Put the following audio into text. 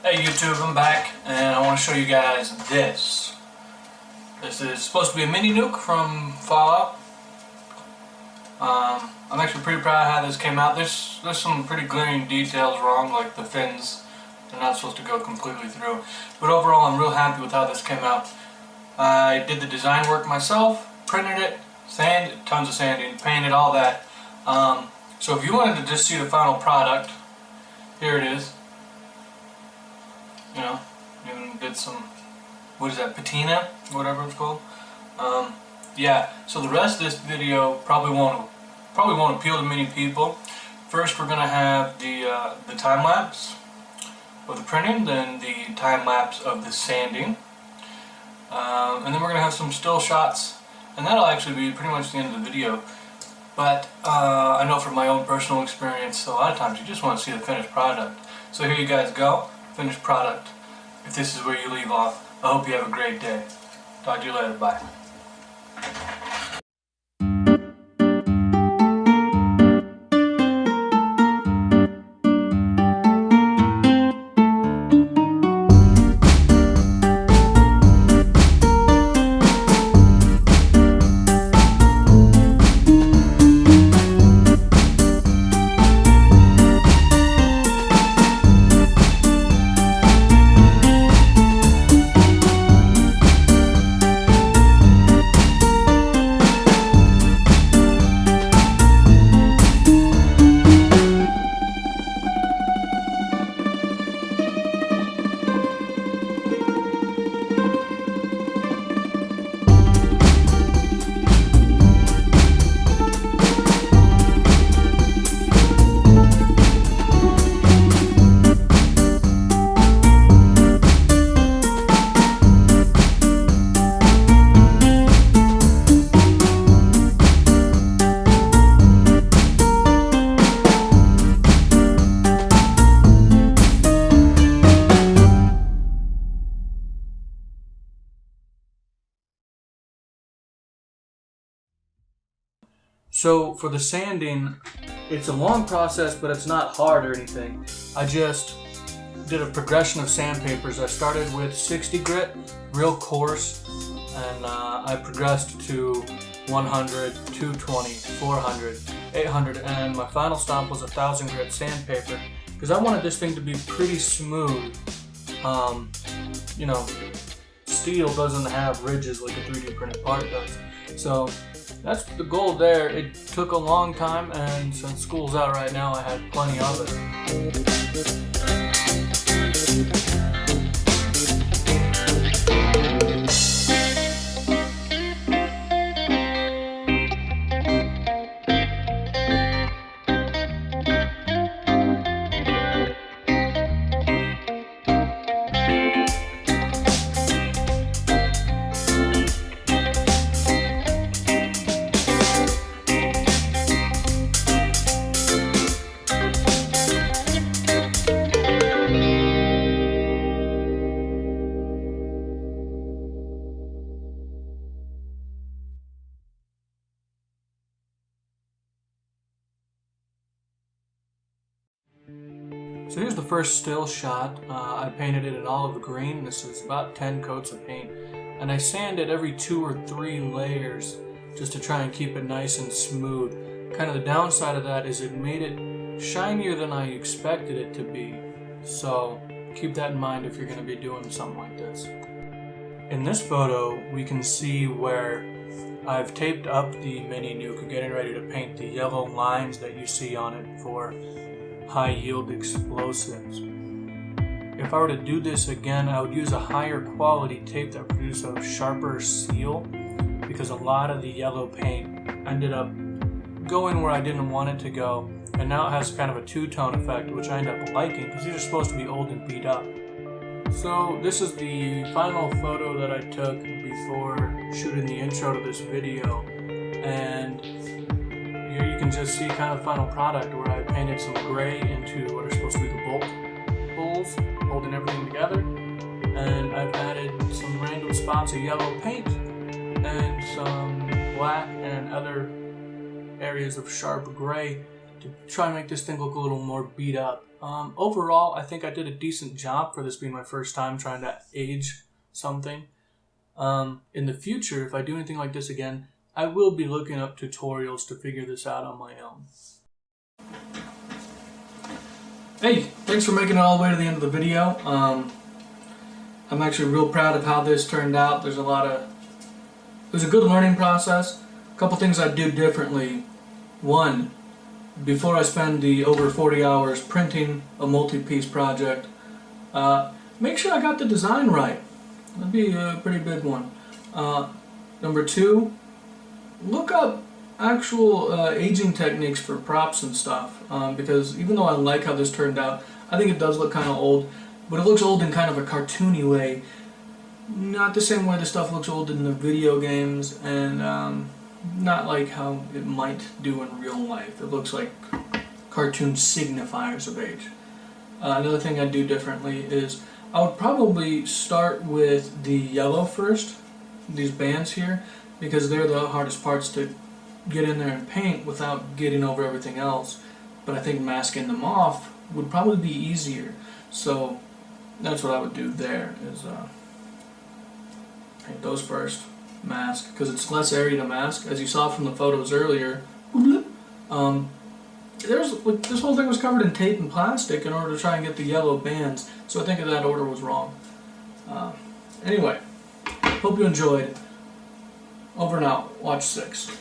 Hey YouTube, I'm back and I want to show you guys this. This is supposed to be a mini-nuke from Fallout. I'm actually pretty proud of how this came out. There's some pretty glaring details wrong, like the fins. They're not supposed to go completely through. But overall, I'm real happy with how this came out. I did the design work myself, printed it, tons of sanding, painted, all that. So if you wanted to just see the final product, here it is. You know, even did some, what is that, patina, whatever it's called. Yeah, so the rest of this video probably won't appeal to many people. First, we're gonna have the time lapse of the printing, then the time lapse of the sanding, and then we're gonna have some still shots, and that'll actually be pretty much the end of the video. But I know from my own personal experience, a lot of times you just want to see the finished product. So here you guys go, finished product. If this is where you leave off, I hope you have a great day. Talk to you later, bye. So for the sanding, it's a long process, but it's not hard or anything. I just did a progression of sandpapers. I started with 60 grit, real coarse, and I progressed to 100, 220, 400, 800, and my final stop was 1000 grit sandpaper because I wanted this thing to be pretty smooth. You know, steel doesn't have ridges like a 3D printed part does. So that's the goal there. It took a long time, and since school's out right now, I had plenty of it. So here's the first still shot. I painted it in olive green. This is about 10 coats of paint. And I sanded every 2 or 3 layers just to try and keep it nice and smooth. Kind of the downside of that is it made it shinier than I expected it to be. So keep that in mind if you're going to be doing something like this. In this photo, we can see where I've taped up the mini-nuke, getting ready to paint the yellow lines that you see on it for high yield explosives. If I were to do this again, I would use a higher quality tape that produced a sharper seal, because a lot of the yellow paint ended up going where I didn't want it to go, and now it has kind of a two-tone effect, which I end up liking because these are supposed to be old and beat up. So this is the final photo that I took before shooting the intro to this video, and here you can just see kind of the final product where I painted some gray into what are supposed to be the bolt holes holding everything together, and I've added some random spots of yellow paint and some black and other areas of sharp gray to try and make this thing look a little more beat up. Overall, I think I did a decent job for this being my first time trying to age something. In the future, if I do anything like this again, I will be looking up tutorials to figure this out on my own. Hey, thanks for making it all the way to the end of the video. I'm actually real proud of how this turned out. It was a good learning process. A couple things I'd do differently. One, before I spend the over 40 hours printing a multi-piece project, make sure I got the design right. That'd be a pretty big one. Number two, look up actual aging techniques for props and stuff, because even though I like how this turned out, I think it does look kind of old, but it looks old in kind of a cartoony way. Not the same way the stuff looks old in the video games, and not like how it might do in real life. It looks like cartoon signifiers of age. Another thing I'd do differently is I would probably start with the yellow first, these bands here, because they're the hardest parts to get in there and paint without getting over everything else. But I think masking them off would probably be easier. So that's what I would do there, is paint those first, mask, because it's less area to mask. As you saw from the photos earlier, this whole thing was covered in tape and plastic in order to try and get the yellow bands, so I think that order was wrong. Anyway, hope you enjoyed. Over and out. Watch 6.